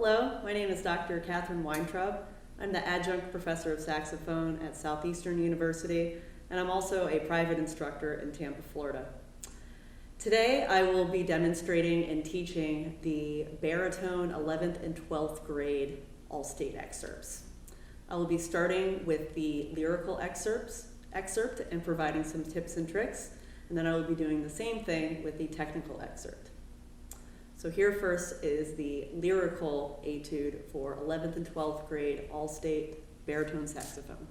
Hello, my name is Dr. Katherine Weintraub. I'm the adjunct professor of saxophone at Southeastern University, and I'm also a private instructor in Tampa, Florida. Today, I will be demonstrating and teaching the baritone 11th and 12th grade all-state excerpts. I will be starting with the lyrical excerpt and providing some tips and tricks, and then I will be doing the same thing with the technical excerpt. So here first is the lyrical etude for 11th and 12th grade all-state baritone saxophone.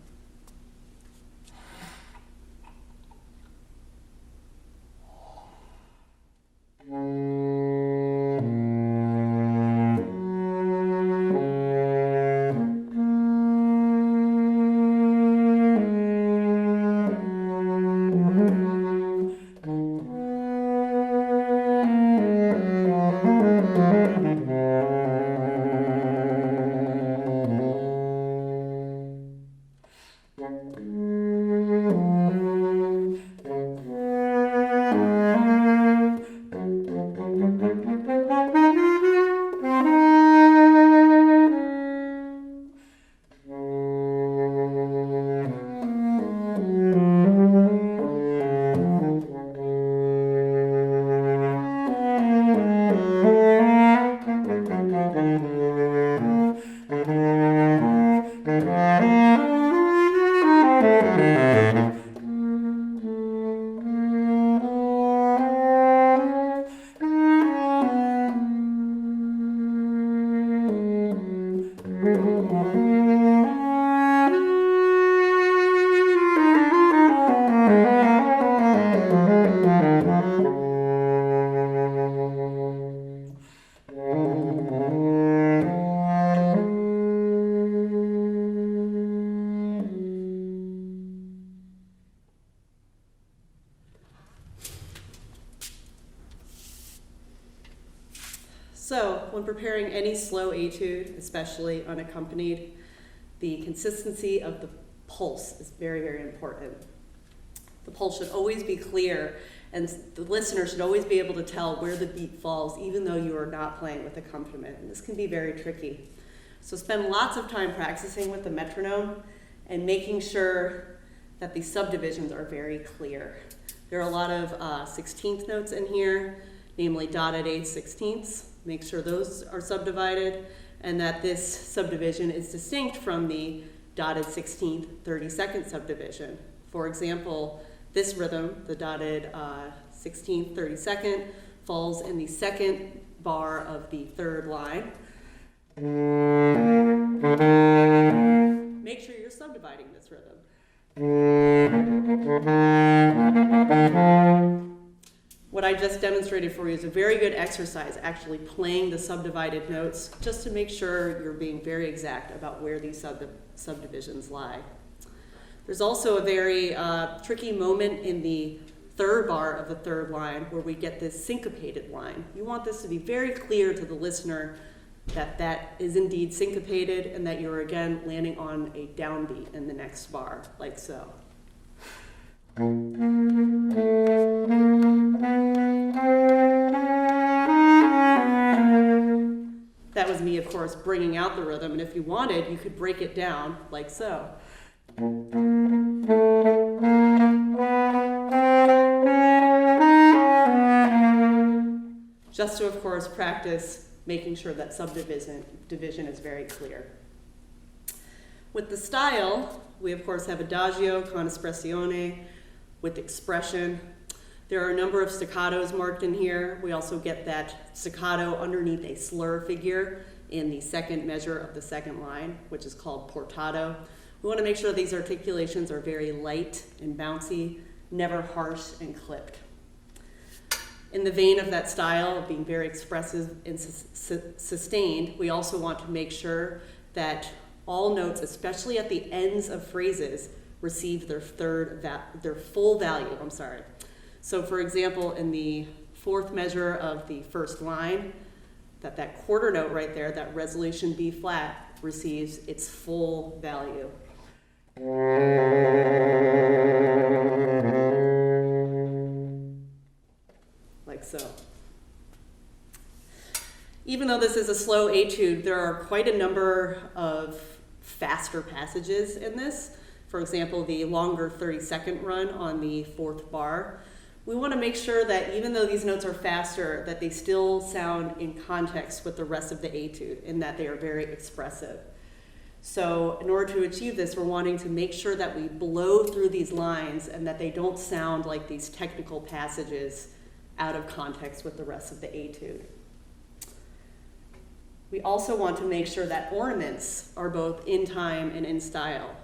So, when preparing any slow etude, especially unaccompanied, the consistency of the pulse is very, very important. The pulse should always be clear, and the listener should always be able to tell where the beat falls, even though you are not playing with accompaniment. And this can be very tricky. So spend lots of time practicing with the metronome and making sure that the subdivisions are very clear. There are a lot of 16th notes in here, namely dotted 8/16. Make sure those are subdivided and that this subdivision is distinct from the dotted 16th 32nd subdivision. For example, this rhythm, the dotted 16th 32nd, falls in the second bar of the third line. Make sure you're subdividing this rhythm. What I just demonstrated for you is a very good exercise, actually playing the subdivided notes, just to make sure you're being very exact about where these subdivisions lie. There's also a very tricky moment in the third bar of the third line where we get this syncopated line. You want this to be very clear to the listener that that is indeed syncopated and that you're again landing on a downbeat in the next bar, like so. That was me, of course, bringing out the rhythm, and if you wanted, you could break it down like so. Just to, of course, practice making sure that subdivision is very clear. With the style, we, of course, have adagio con espressione, with expression. There are a number of staccatos marked in here. We also get that staccato underneath a slur figure in the second measure of the second line, which is called portato. We want to make sure these articulations are very light and bouncy, never harsh and clipped. In the vein of that style of being very expressive and sustained, we also want to make sure that all notes, especially at the ends of phrases, receive their full value. So for example, in the fourth measure of the first line, that quarter note right there, that resolution B flat, receives its full value. Like so. Even though this is a slow etude, there are quite a number of faster passages in this. For example, the longer 30-second run on the fourth bar. We want to make sure that even though these notes are faster, that they still sound in context with the rest of the etude, in that they are very expressive. So in order to achieve this, we're wanting to make sure that we blow through these lines and that they don't sound like these technical passages out of context with the rest of the etude. We also want to make sure that ornaments are both in time and in style,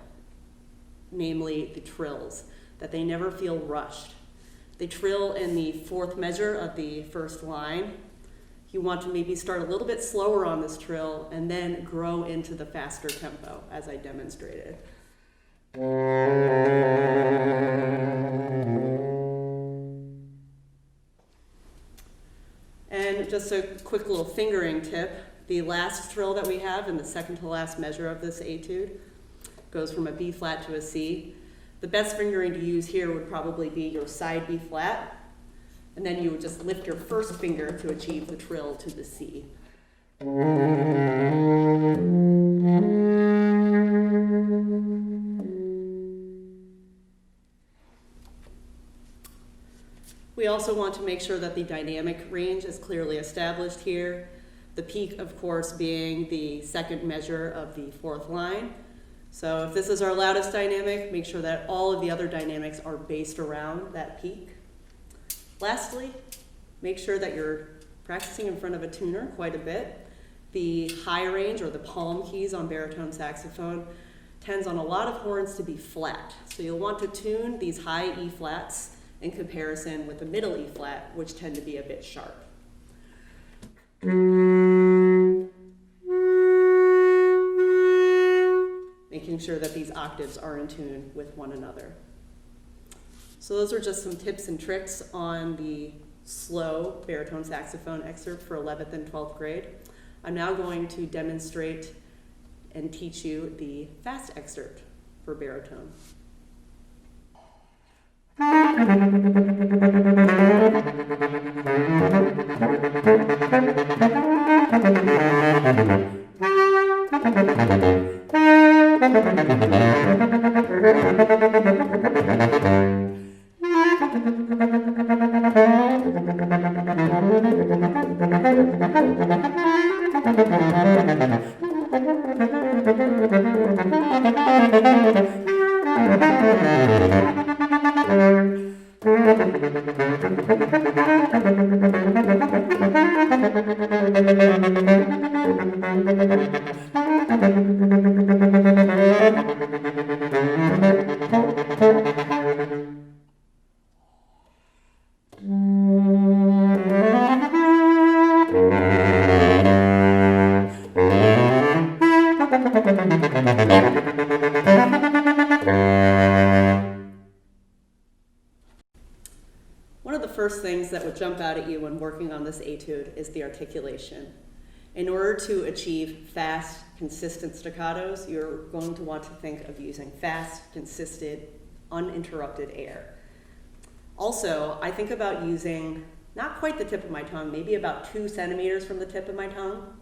namely the trills, that they never feel rushed. They trill in the fourth measure of the first line. You want to maybe start a little bit slower on this trill and then grow into the faster tempo, as I demonstrated. And just a quick little fingering tip. The last trill that we have in the second to last measure of this etude goes from a B flat to a C. The best fingering to use here would probably be your side B flat, and then you would just lift your first finger to achieve the trill to the C. We also want to make sure that the dynamic range is clearly established here. The peak, of course, being the second measure of the fourth line. So if this is our loudest dynamic, make sure that all of the other dynamics are based around that peak. Lastly, make sure that you're practicing in front of a tuner quite a bit. The high range, or the palm keys on baritone saxophone, tends on a lot of horns to be flat. So you'll want to tune these high E flats in comparison with the middle E flat, which tend to be a bit sharp. Making sure that these octaves are in tune with one another. So those are just some tips and tricks on the slow baritone saxophone excerpt for 11th and 12th grade. I'm now going to demonstrate and teach you the fast excerpt for baritone. One of the first things that would jump out at you when working on this etude is the articulation. In order to achieve fast, consistent staccatos, you're going to want to think of using fast, consistent, uninterrupted air. Also, I think about using not quite the tip of my tongue, maybe about 2 centimeters from the tip of my tongue,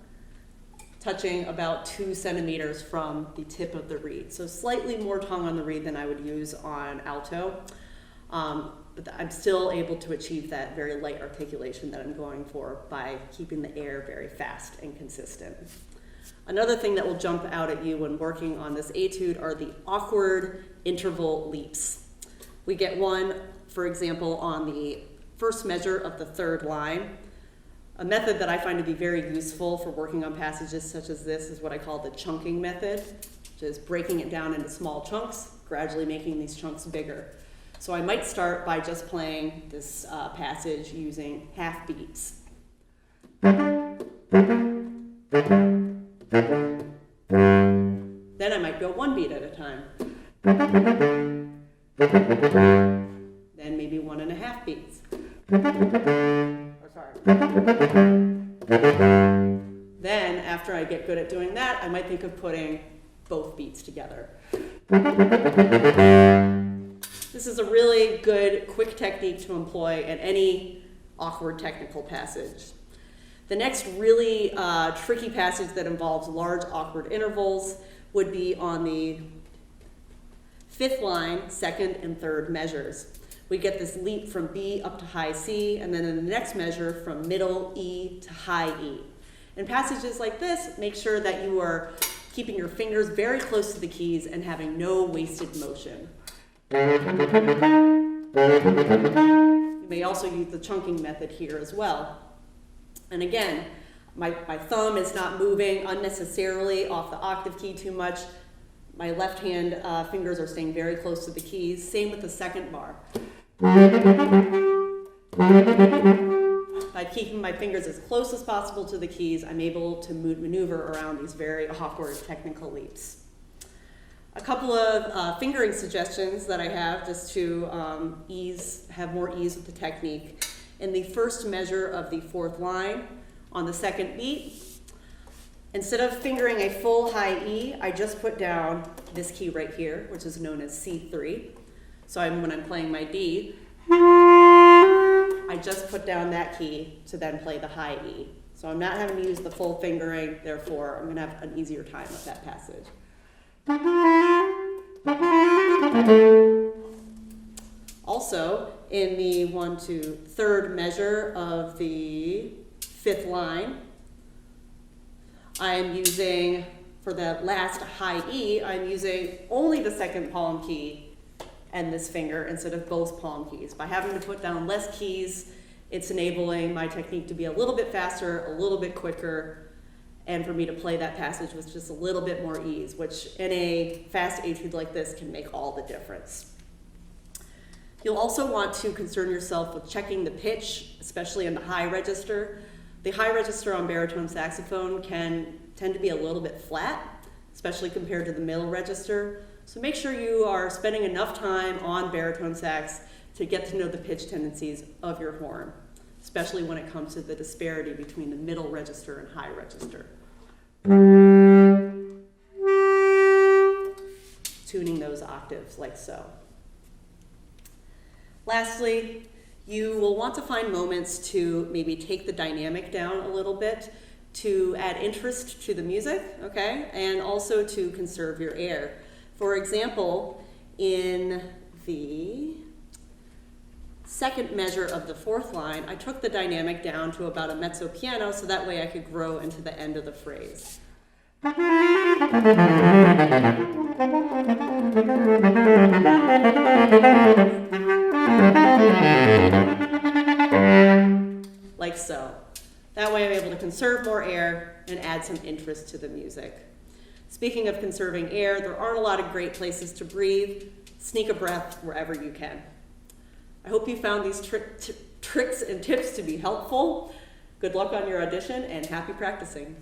touching about 2 centimeters from the tip of the reed. So slightly more tongue on the reed than I would use on alto. But I'm still able to achieve that very light articulation that I'm going for by keeping the air very fast and consistent. Another thing that will jump out at you when working on this etude are the awkward interval leaps. We get one, for example, on the first measure of the third line. A method that I find to be very useful for working on passages such as this is what I call the chunking method, which is breaking it down into small chunks, gradually making these chunks bigger. So I might start by just playing this passage using half beats. Then I might go 1 beat at a time. Then maybe 1.5 beats. Then, after I get good at doing that, I might think of putting both beats together. This is a really good, quick technique to employ in any awkward technical passage. The next really tricky passage that involves large awkward intervals would be on the 5th line, 2nd and 3rd measures. We get this leap from B up to high C, and then in the next measure from middle E to high E. In passages like this, make sure that you are keeping your fingers very close to the keys and having no wasted motion. You may also use the chunking method here as well. And again, my thumb is not moving unnecessarily off the octave key too much. My left hand fingers are staying very close to the keys. Same with the 2nd bar. By keeping my fingers as close as possible to the keys, I'm able to maneuver around these very awkward technical leaps. A couple of fingering suggestions that I have just to have more ease with the technique. In the 1st measure of the 4th line, on the 2nd beat, instead of fingering a full high E, I just put down this key right here, which is known as C3. So when I'm playing my D, I just put down that key to then play the high E. So I'm not having to use the full fingering, therefore I'm going to have an easier time with that passage. Also, in the 1 to 3rd measure of the 5th line, I'm using, for the last high E, I'm using only the 2nd palm key and this finger instead of both palm keys. By having to put down less keys, it's enabling my technique to be a little bit faster, a little bit quicker, and for me to play that passage with just a little bit more ease, which in a fast etude like this can make all the difference. You'll also want to concern yourself with checking the pitch, especially in the high register. The high register on baritone saxophone can tend to be a little bit flat, especially compared to the middle register. So make sure you are spending enough time on baritone sax to get to know the pitch tendencies of your horn, especially when it comes to the disparity between the middle register and high register. Tuning those octaves like so. Lastly, you will want to find moments to maybe take the dynamic down a little bit to add interest to the music, okay? And also to conserve your air. For example, in the 2nd measure of the 4th line, I took the dynamic down to about a mezzo piano so that way I could grow into the end of the phrase. Like so. That way I'm able to conserve more air and add some interest to the music. Speaking of conserving air, there aren't a lot of great places to breathe. Sneak a breath wherever you can. I hope you found these tricks and tips to be helpful. Good luck on your audition and happy practicing.